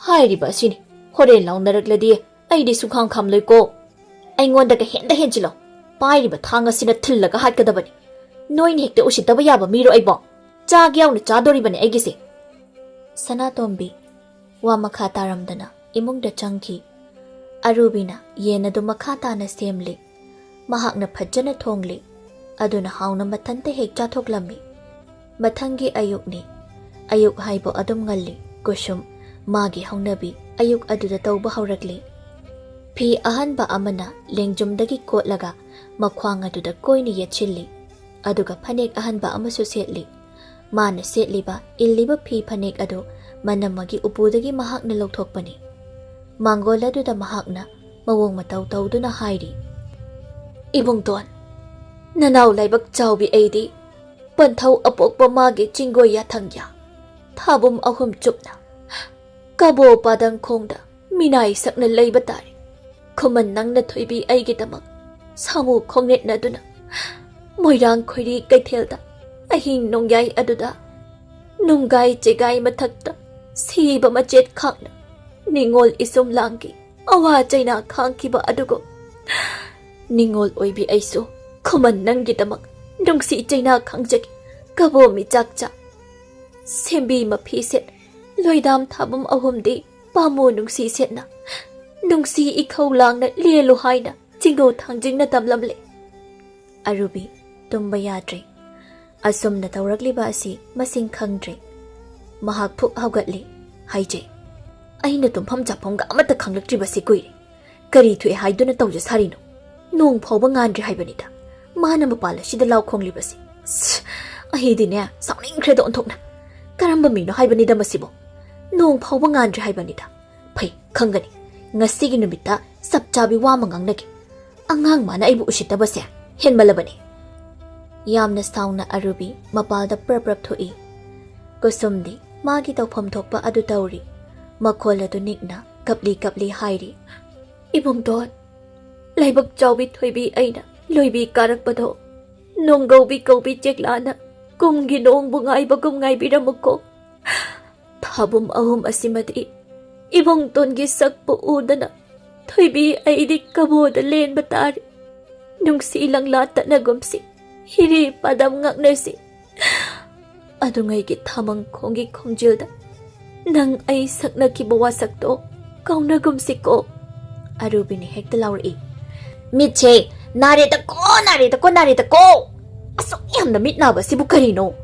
Hay riba sini. Horen law naragladi ay di sukhang kamloy ko. Ay ngonda ka henda henchilo. Pai riba thanga sina thillaga hat ka dabani. Noy ni hekta usitaba yaba miro ay bo. Chagi yaw na chadori bani ay gisi. Sana tombi. Wa makha taramdana imung da changki. Arubina yena do makha ta na semli. Mahak na phajana thongli. Aduna hauna matante hek chathok lammi. Mathangi ayuk ni. Ayuk haibo adum ngalli. Kusum magi haunabi ayuk aduda tawba haurakli. Pi ahan ba amana lengjumdagi kotlaga makhwang aduda koini yetchilli. Aduga phanek ahan ba amasu setli. Mana setli ba illiba pi phanek adu manamagi upudagi mahak na lawthokpani. Mangol aduda mahak na mawong mataw tawduna hairi. Ibong ton. Nanaw laibak chawbi aidi. Panthaw apokpa magi chinggoy yathangya. Thabum ahum chupna. Kabo padang khongda minay sakna layba tari. Kuman nang na thoibi ay gitamak. Samu khongnet na duna. Moirang khoiri kaithelda. Ahing nongyay aduda. Nunggay chigay mathakta. Siba machet khangna. Ningol isum langki. Awa chayna khangkiba adugo. Ningol oibi aiso. Kuman nang gitamak. Nungsi chayna khangjaki. Kabo mi chakcha. Sembi mapiset. Loidam thabum ahumdi. Pamu nungsi set na. Nungsi ikaw lang na liluhay na. Chingo thangjing na tamlamli. Arubi, tumba yadri. Asum na tawragli ba asi masing khangdri. Mahak phuk haugatli. Haijay. Ay na tumpham japong ga amata khanglakdri ba si kuy. Kari thuy haido na tawja sarino. Nung phawba ngandri haibanita. Mana mapala sida law khongli ba si. Ay di niya, sauning kredo ontok na. Karamba mino haibanida masibo. Nung phawba ngandri haibanita. Pay, khangani. Ngasigi numita sapchabi wa mangang nagi. Angang mana aibu usita ba siya. Hen malabani. Yamna sound na arubi mapalda prap thui. Kusumdi magi tawpham thokpa adu tawri. Makhol adu nikna kapli hairi. Ibong don. Laibak chawbi thoibi aina loibi karakpado. Nung gawbi cheklana. Kung ginoong bungay bagong ngay biramukko. Thabum ahum asimati. Ibong ton gisak po uda na. Thoibi ay di kaboda len batari. Nung silang lata na gumsi. Hiri padam ngak na si. Ado ngay kithamang kongi kongjilda. Nang ay sak na kibawasak to. Kau na gumsi ko. Arubi ni hekta lauri. Meitei, narita ko! Asok yam na mit na ba si Bukarino?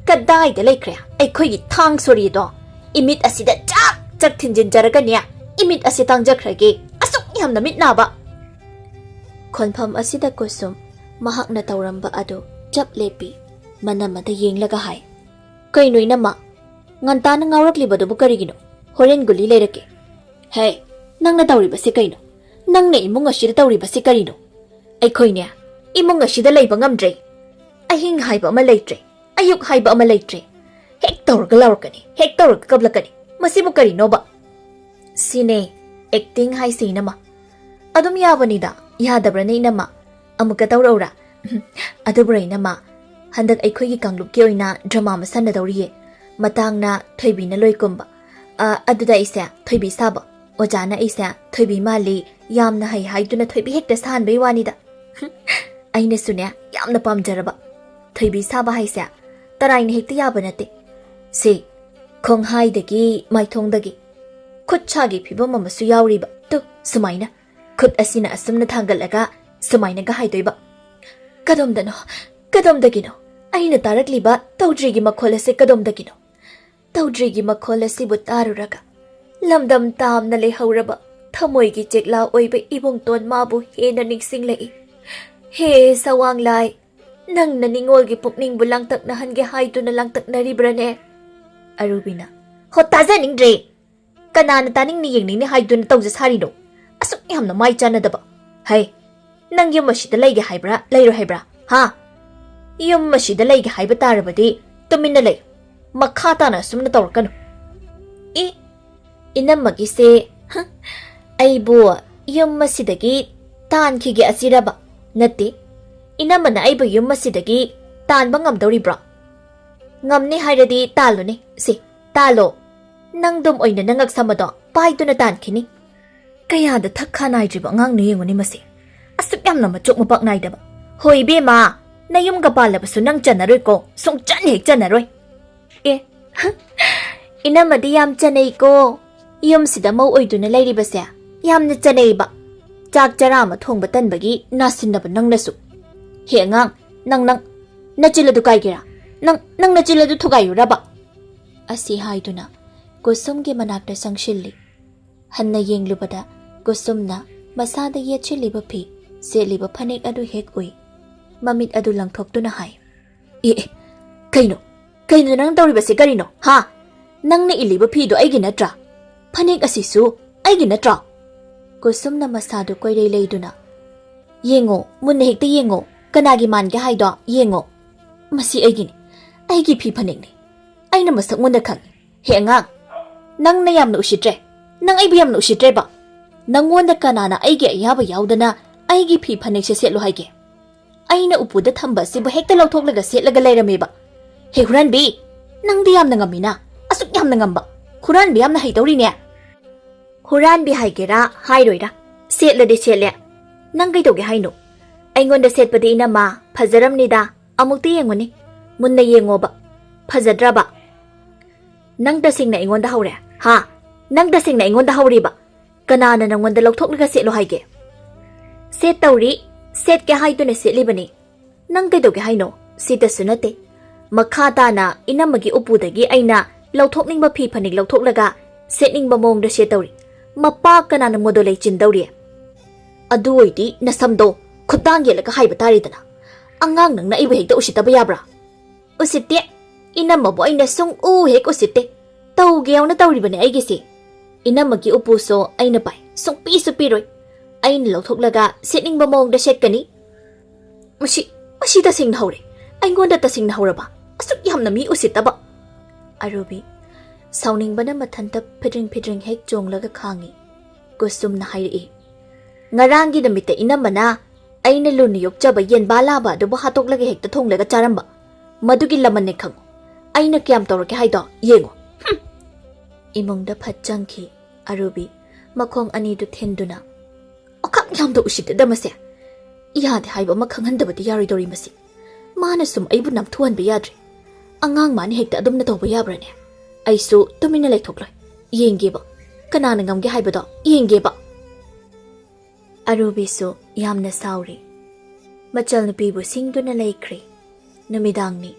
Kaday da laikre ay koy gitang sori do. Imit asida chak tinjin jaraga niya. Imit asitang jakragi. Asok yam na mit na ba? Konpam asida kusum. Mahakna tauramba ado chap lepi manamada yenglaga hai. Kaino Enamma? Ngantana ngawraklibadu karigino? Horen guli leirake. Hey, nangna tauribase kaino? Nangna imung asida tauribase karino? Aikhoine imung asida leiba ngamdre. Ahing haiba ama leitre. Ayuk haiba ama leitre. Hek tauraga lawrakani. Hek tauraga kablakani. Masibu karino ba? Sine acting hai si Enamma. Adum yabanida yadabrane Enamma. Amuka tauraura. Adubra Enamma. Handak aikhoigi kanglupki oina drama masanda dauriye. Matangna thoibi na loikumba. Aduda isa thoibi saba. Ojana isa thoibi mali yamna hai haiduna thoibi hekta sanbai wanida. Aina sunya yamna pamjaraba. Thoibi saba haisa taraina hekta yaba nate. Se khonghai maithongdagi khutchagi phibam amasu yauriba. Tu sumaina khut asina asumna thangalaga sumaina ga haidoiba. Kadomdagino aina tarakliba tawdrigi makhol ase kadomdagino. Tawdrigi makhol asibu taruraga lamdam tamna lehauraba thamoigi chekla oiba ibong ton mabu hena ningsinglai. He sawanglai nangna ningolgi pukningbu langtakna hange haiduna langtaknaribrane. Arubina ho tajaningdre kanana taningni yengningni haiduna tawjas harino asuk yamna mai chanadaba. Hai nang yum masida leige haibra leiro haibra ha yum masida leige haiba tarabadi tumina lei makha tana sumna tawrakanu. Enamma se aibu yum masidagi tankhige asiraba nate Enamma na aibu yum masidagi tanba ngamdoribra. Ngamni hairadi talone se talo nangdum oina nangak samado paiduna tankhini. Kayada thakha naidriba ngang ni yengoni mase asuk yamna machok mapak naidaba. Hoi bema nayum gapalabasu nang chanaroi ko song chan hek chanaroi. Enamma di yam chanai ko yum sida mau oiduna lairibase yamna chanaiba. Chak charama thongba tanbagi nasinaba nangnasu. He ngang nang nachiladu kaigira nang nachiladu thugayuraba. Asi haiduna kusumgi manakta sangshilli. Hanna yenglubada kusumna masada yechiliba phi seliba phanek adu hek ui. Mamit adu langthoktuna hai. Kaino nang tawribase karino ha nangna iliba phido aigi natra phanek asisu aigi natra. Kusumna masadu koirei leiduna yengo munna hekta yengo kanagi mange haido yengo masi aigi phi phanekni aina masak munda khang. He ngang nangna yamna usitre nang aibi yamna usitre ba nangonda kanana aigi ayaba yaudana aigi phi phanek se setlo haige aina upuda thamba sibu hekta lawthoklaga setlaga leirameba. He huranbi nangdi yamna ngamina asuk yamna ngamba huranbi yamna haidorine. Huranbi haigera hairoira setlade setle nang kaidoge haino aingonda setpadi Enamma phajaramnida amukti yengoni munna yengoba phajadraba. Nang tasingna ingonda haure ha nang tasingna ingonda hauriba kanana nangonda lawthoklaga setlo haige. Set tawri set ke haiduna setlibani nang kaidoge haino sita sunate makha tana Enammagi upudagi aina lawthokningba phi phanik lawthoklaga setningba mongda se tawri mapa kanana modolei chindawri. Adu oidi nasamdo khutang yelaga haiba taridana angang nangna ibu hekta usitaba yabra. Usitte Enamma bo aina sung hek usitte tawge yauna tawribane aigisi. Enammagi upuso aina pai sung pi supiroi aina lawthoklaga setningba mongda setkani. Masi tasingna haure aingonda tasingna hauraba asuk yamna mi usitaba. Arubi sauningbana mathanta phidring hek jonglaga khangi. Kusumna hairi ngarangi namita Enammana aina luna yokchaba yen balaba dubo hatoklaga hekta thonglaga charamba madugi lamanne khango aina kyam tawrake haido yengo. Imungda phatchangki Arubi makhong ani du thenduna okak yamda usitda mase yade haiba makhanghandabadi yaridori masi mana sum aibu namthuan be yadre angang mani hekta adumna tawba yabrane aisu tumina leithokloi yengeba kanana ngamge haibado yengeba. Arubisu yamna sauri machal nupibu singduna laikri. Numidangni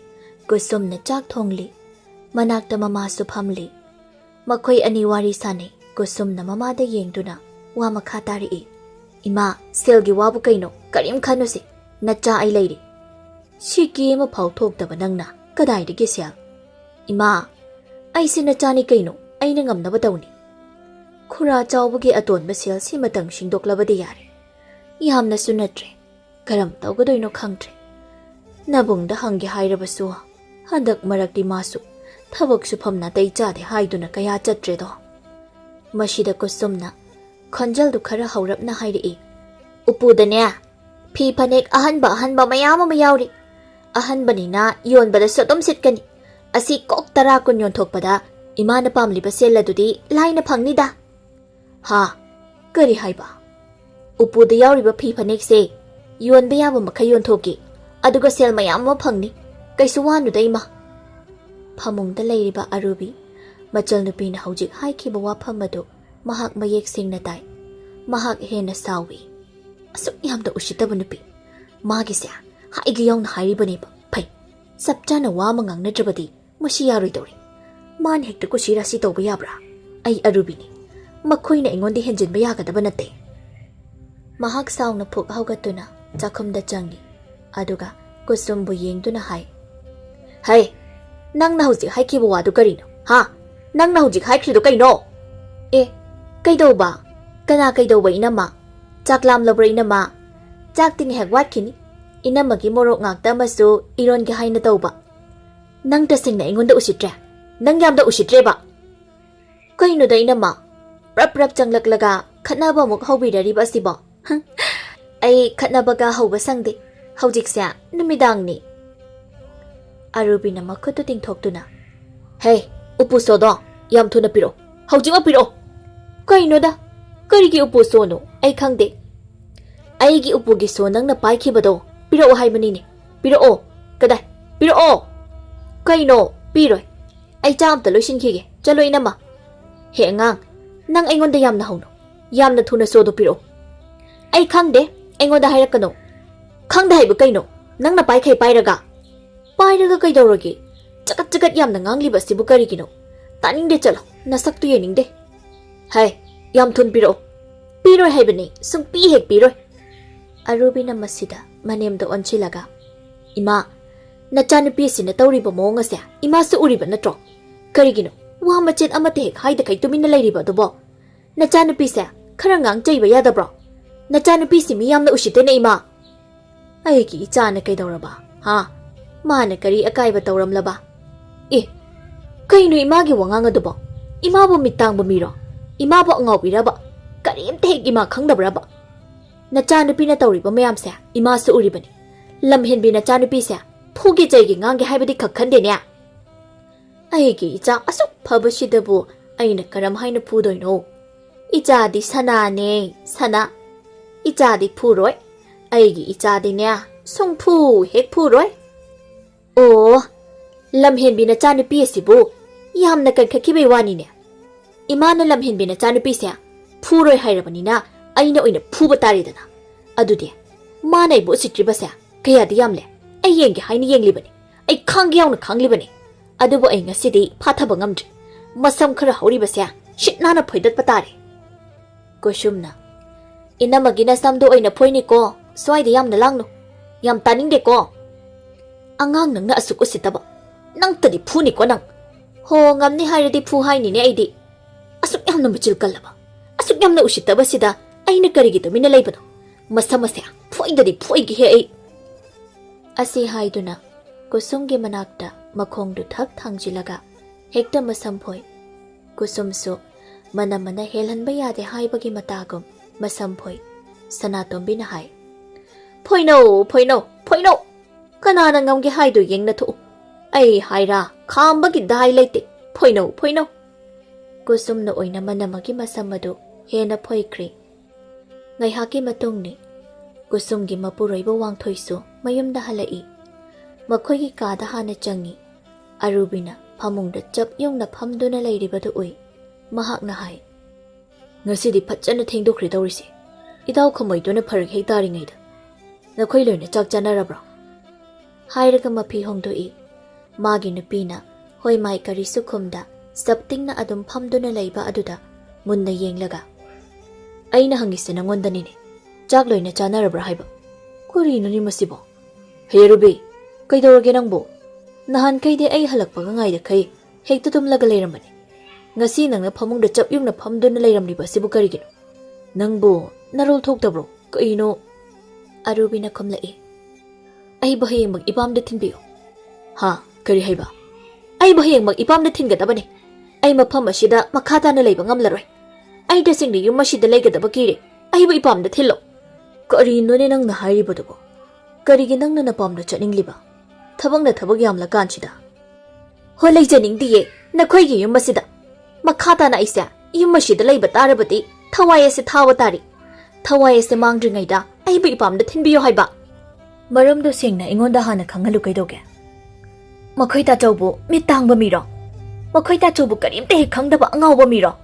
kusumna chak thongli manakta mamasu phamli makhoi ani wari sane kusumna mamada yengduna wa makha tari. Ima selgi wabu kaino karim khanuse Nacha ai lady. She came a pow talked of Nangna, Kadai de Gisel. Ima, I see Nachani Kano, I ningam Nabadoni. Kura Chawagi aton Basil Simatang Shindok Lavadiari. Yamna Sunatre, Karam Taugodo no country. Nabung the Hangi Hirabasua, Handak Marakdi Masu, Tavok Supamna de Jade Haiduna Kayata Tredo. Mashida Kosumna, Konjal do Kara Haurap na Haidi. Upudania, Pipanek Ahanba Mayama Mayauri. Ahanba nina, yon bada sotom sitkani. Asi kok tarakon yon tokpada, imana pamli basela dudi, line upang nida. Ha, kari haiba. Upu the yauriba pipanek say, yon bayaba makayon toki, aduga sel mayama pangni, kaisuanu daima. Pamung the ladiba arubi, Machal nupina haujik haiki bawa pamado, mahak mayek sing natai, mahak hena sawi. Asuk yam da ushitaba nupi, magisya, haigiyong na hairibaniba, pay. Sapjana wamangang nadrabadi, masiyari dori. Man hekta ko shira si toba yabra, ay arubini. Makoy na ingon di henjin bayagadaba nate. Mahak saong na puk haugatuna, jakom da jangi. Aduga, kusumbu yeng duna hai. Hay, nang nahujik haiki bawa do karino, ha? Nang nahujik haiki do kaino? Kaido ba? Kana kaido ba Enamma? Chaklam labra Enamma. Chak ting hek wat kini. Enamma gi morok ngak ta masu iron gi haina tauba. Nang tasing na ingon da usitre. Nang yam da usitre ba. Kaino da Enamma. Rap changlak laga khatnaba muk haubidari ba siba. Ai khatnaba ga hauba sangde. Haujik sia numidang ni. Arubi na makutu ting thoktuna. Hey, upuso do. Yam thuna piro. Haujima piro. Kaino da? Karigi upu sono, ay khangde. Aigi upu gi sonang na pai khibado, piro o haibani ni. Piro o, kadai, piro o. Kaino, piroi. Ay cham ta loisin khige, chalo Enamma. He ngang, nang aingon da yam na hauno. Yam na thuna sodo piro. Ay khangde, aingon da hairakano. Khangda haibu kaino, nang na pai khai pairaga. Pairaga kaidorogi. Chakat yam na ngang liba sibu karigino. Taningde chalo, nasak tu yeningde. Hay, yam thun piro. Piro haibani, sung pi hek piro. Arubi na masida, manem do onchilaga. Ima, nachanu pi sina tauriba moonga siya, ima su uriba na tro. Karigino, wa machin amate hek haida kay tumina layriba dobo. Nachanu pi siya, karangang jayba yada bro. Nachanu pi si miyam na usite na ima. Ay ki ichana kay dauraba, ha? Mana kari akay ba tauram laba? Kaino imagi wanganga dobo. Ima bo mitang bumiro. Ima bo ngaw biraba, karim tehek ima khangdabraba. Nachanupi na tauriba mayam sa, ima su uribani. Lamhin bi nachanupi sa, phugi jaygi ngangi haibadi kakhande niya. Aigi icha asuk phabasidabu, aina karam haina phudoino. Icha di sana ne, sana. Icha di phuroi. Aigi icha di niya, sung phu hek phuroi. Oh, lamhin bi nachanupi sibu, yam na kankhakibai wani niya. Imana lamhin bina chanupi siya, phuroi hairabanina, aina oina phuba taridana. Adudi, mana ibu sitriba siya, kaya di yamle, ay yengi haini yenglibani, ay khangyaw na khanglibani. Adubo ay ngasidi pathaba ngamdri, masam khara hauriba siya, shitnana phoidat patari. Kushumna, Enamma gina samdo oina phoini ko, swai di yam na langno, yam taningde ko. Angang nang na asuk usitaba, nang tadi phuni ko nang. Ho ngamni hairadi phu haini ni ay di. Asuk yam na machil kalaba. Asuk yam na usitaba sida ay na karigito minalayba no. Masya, phoidadi phoigi he ay. Asi haiduna, kusumgi manakta makhongdu thak thangjilaga, hekta masamphoi. Kusumso, mana helhanba yade haibagi matagum, masamphoi. Sanatombi na hai. Phoino. Kanana ngamgi haidu yeng na thu. Ay haira, khambagi dai laite. Phoino. Kusum na oina manamagi masamado, hena phoikri. Ngay haki matungni, kusumgi mapuroiba wangthoiso, mayumda halai. Makoigi kada hana changi. Arubina, pamungda chap yung na pamduna layribado ui. Mahak na hai. Ngasidi patchana thengdokri dawrisi. Idaw kamoyduna pharag hektari ngayda. Nakoy loy na chak chanarabra. Hairaga mapi hongdoi. Magi nupina, hoy mai kari sukumda. Sapting na adum pamduna layba aduda, munna yenglaga. Ay na hangisa nangonda nini. Chakloy na chanarabra haiba.
Kurinani masibo. Hey Ruby, kaidorage nangbo. Nahan kaide ay halakpaga ngaida kay hekta tumlaga layramani. Ngasi nang na phamung da chap yung na phamdun na layramni ba sibu karigino. Nangbo narol thoktabro kaino.
Arubi na kumlai.
Ay bahayang mag-ipam da tinbiyo. Ha, kari hay ba? Ay bahayang mag-ipam da tingadaba ni. Ay mapam asida makata na layba ngamlaroy. Ay dasing ni yung masida laygadaba kiri. Ay ba ipam da tilo. Karino ni nang nahari ba dubo? Karigi nang na napam da chaning liba. Tabang na tabag yamla kanchida. Holay janing diye na koygi yung masida. Makata na isya yung masida layba tarabati tawaya si tawa tari. Tawaya si mangdringay da ay ba ipam da tinbiyo hay ba?
Maramdo sing na ingon da hana kangalu kay doge. Makoy ta chawbo mitang ba miro. Makoy ta chawbo karim te khang da ba ngaw ba miro.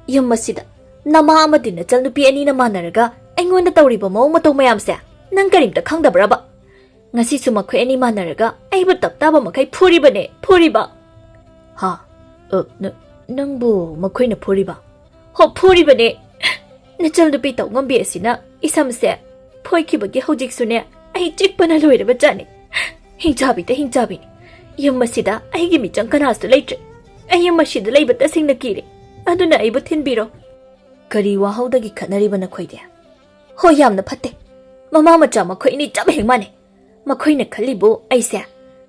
Yung masida Enamma Amadi na chal nupi ani na manaraga ingon da tawri ba mo matong mayam sa nang karim ta khang da bra ba. Ngasi su makoy ani manaraga ay ba tapta ba makay puri ba ne puri ba. Ha, nang bu makoy na puri ba. Ho puri ba ne. Na chal nupi taw ngambi asina isam sa phoi ki ba gi hojik su ne ay chik pa na loy ba chani. Hingchabi ta hingchabi ni. Yung masida ay gimi chang kanasu laytre. Ay yung masida lay ba tasing nakiri. Ano na ay ba tinbiro. Kari wahaw dagi kanari ba na koy dia. Ho yam na pate. Mama macha makoy ni chab hing mane. Makoy na kalibo ay siya.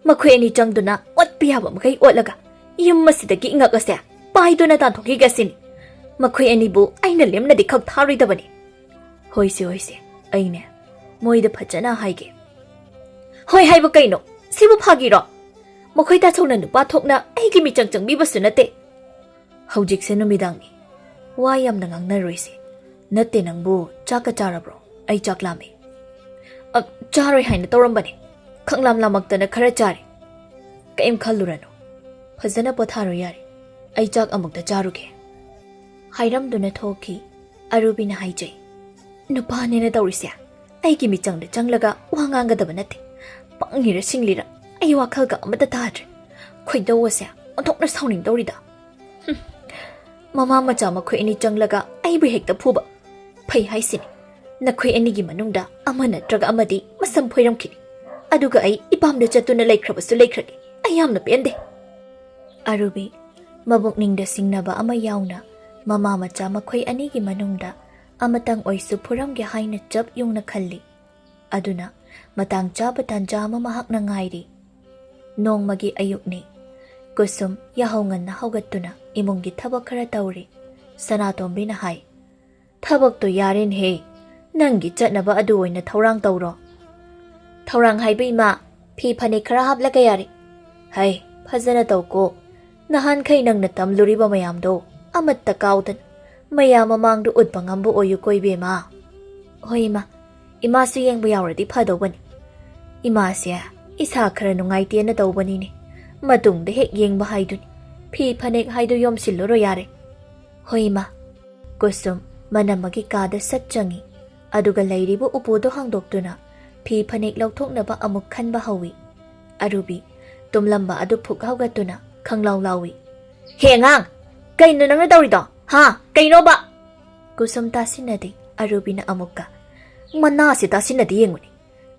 Makoy ani chang do na wat piya ba makay olaga. Yung masida gi ingak asya. Pahay do na tantok higasini. Makoy ani bo ay nalim na di kag thari da ba ni. Hoy si. Ay ne. Moy da pachana haige. Hoy hay ba kaino. Sibu phagiro. Makoy ta chong na nupa thok na ay gimi chang chang mi ba su nate. Hawjik se numidang ni. Wayam na ngang naroy si. Nate nang bu chaka chara bro. Ay chak lami. Charoy hay na tawram ba ni. Kang lam lamagta na kara chari. Kaim kalurano. Phazana potharo yari. Ay chak amagta charuge. Hayram do na thoki. Arubi na hayjay. Nupa ni na tawri siya. Ay gimi chang da chang laga wanganga da ba nate. Pangira singlira. Ay wakal ka amata tadre. Khoy dawa siya. Antok na sauning dawri da. Mama macha makoy ani chang laga ay bi hekta phuba. Phai hay sini. Na khoy ani gi manungda amana traga amadi masam phoiram kini. Aduga ay ipam da chatuna laikhraba su laikhragi. Ayam na pende. Arubi mabuk ning da singnaba ama yauna. Mama macha makoy ani gi manungda amatang oisu phuram ge haina chap yung na khalli. Aduna matang chaba tanja mamahak na ngairi. Nong magi ayuk ni. Kusum yahawngan na hawgatuna imunggi thabak khara tawri. Sanatombi na hay. Thabak to yarin he. Nanggi chatnaba adu oina thawrang tawro. Thawrang hay bai ma. Phi phane khara hapla yari. Hay, phazana tawko. Nahan khay nang natam luriba mayam do. Amat takawdan. Mayam mamang do utpa ngambu oyu koy be ma. Hoy ma. Ima su yeng bu yawradi phado bani. Ima siya. Isa khara nungay tiyan na taw bani ni. Matung de hek yeng ba haydun. Phi phanek haydo yom siluro yare. Hoy ma. Kusum manamagi kada satchangi. Aduga layribu upudo hangdoktuna. Phi phanek lauthoknaba amuk khanba hawi. Arubi tumlamba adu phuk hawgatuna khanglaw lawi. He ngang. Kaino nang na tawrido? Ha? Kaino ba? Kusum tasinadi Arubi na amukka. Mana si tasinadi yenguni.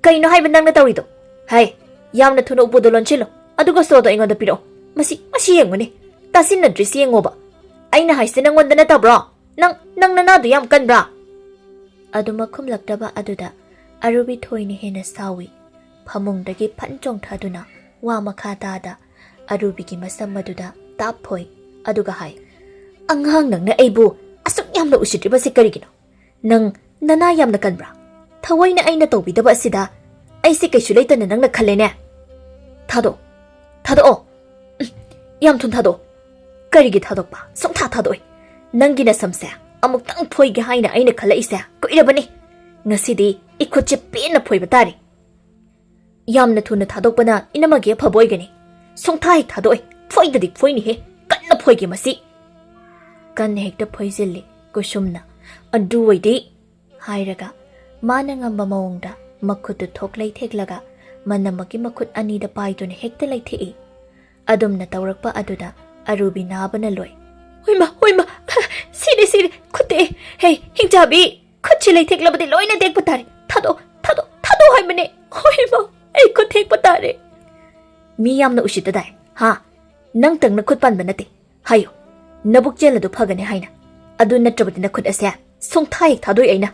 Kaino hayban nang na tawrido? Hay, yamna thuna upudo lonchilo. Aduga sodo ingon da piro. Masi yenguni. Tasinadri si yengoba. Aina haise nang wanda na tabro. Nang nanado yam kanbra. Adu makhumlaktaba aduda Arubi thoini hena sawi. Phamungdagi phanchong thaduna wa makhata da Arubi gi masam maduda taphoi aduga hai. Anghang nang na aibu asuk yamna usitriba si karigino. Nang nana yamna kanbra. Thawai na aina tawbidaba asida. Ay si kaisu laytana nang nakhale ne. Thado o. Yam thun thado. Karigi thadok pa. Songtha thadoi. Nangi na samsa. Amuk tang phoi gi haina aina khala isa. Koirabani. Ngasidi ikhoche pena phoi batari. Yamna thuna thadok bana inamagi phaboi gani. Songtha hik thadoi. Phoi dadi phoi ni he. Kanna phoi gi masi. Kan hekta phoi zilli kusumna. Adu waidi. Hairaga. Mana ngamba mawongda. Makhutu thoklay theklaga. Manamagi makhut ani da paidun hekta lay thei. Adum na tawrakpa aduda Arubi naba na loy. Hoy ma. Siri. Khute. Hey, hingjabi. Khutchi lay theklabadi loy na dekpa tari. Thado हाइबने होय मा ऐ खुद थेक पता रे मी यामना उशितदाय हा नंग तंगना खुद पानबा नते हायो नबुक जेलदु फगने हाइना अदु नत्रबति न खुद असे सोंथाय थादोय आइना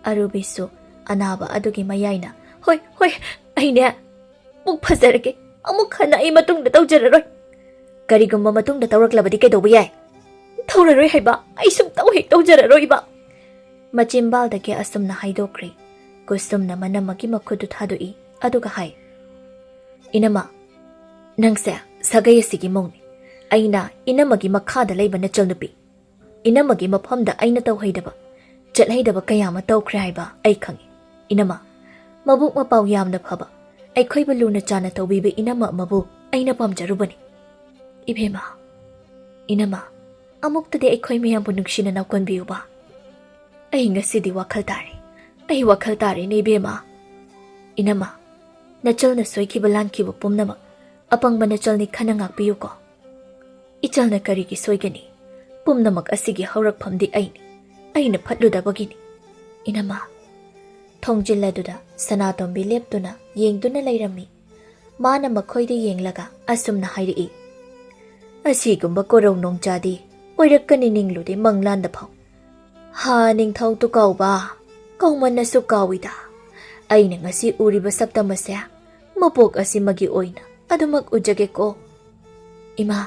अरुबिसु अनाबा अदुगी मयाइना होय होय आइने मुक फजरगे अमुक खना आई मतुंग द तौजररोय करिगुम्बा मतुंग द तौरक्लबदि कैदोबा याय थौररोय हाइबा आई सुम तौ हेक तौजररोयबा मचिम्बालदगे असुमना हाइदोक्री कुसुमना मनमकी मखुदु थादोई अदुगा हाय इनमा नंगसे सगय सिगी मोंगनी अइना इनमगी मखादा लैबा नचल नुपी इनमगी मफमदा अइना तौहैदबा चलहैदबा कयामा तौख्रे हाइबा अइ खंगी इनमा मबुक मपाउ यामना फबा अइखोइबा लुना चाना तौबीबे इनमा मबु अइना पामजरुबनी इबेमा इनमा अमुक्तदे अइखोइ मयामबु नुक्सिना नाउकोनबियुबा अइ ngasiदी वाखल तारे अइ वाखल तारे ने इबेमा इनमा नचलना सोइखिबा लानखिबा पुमनमा अपंगबा नचलनि खना ngakpiyuko इचलना करिगी सोइगनी पुमनमक असिगी हौरकफमदि अइनि अइना फटलुदबगिनी इनमा थोंजिल्लदुदा सनातोंबी लेप्तुना येंगदुना लैरम्मी माना मखोइदे येंगलगा असुमना हाइरई असिगुम्बा कोरौ नोंचादी ओइरक्कनि निंगलुदे मंगलांदा फाउ हा निंगथौ तु काउबा कौमन्नसु काउइदा अइना ngasi उरिबा सक्तमसे मपोक असिमगी ओइना अदुमक उजगेको इमा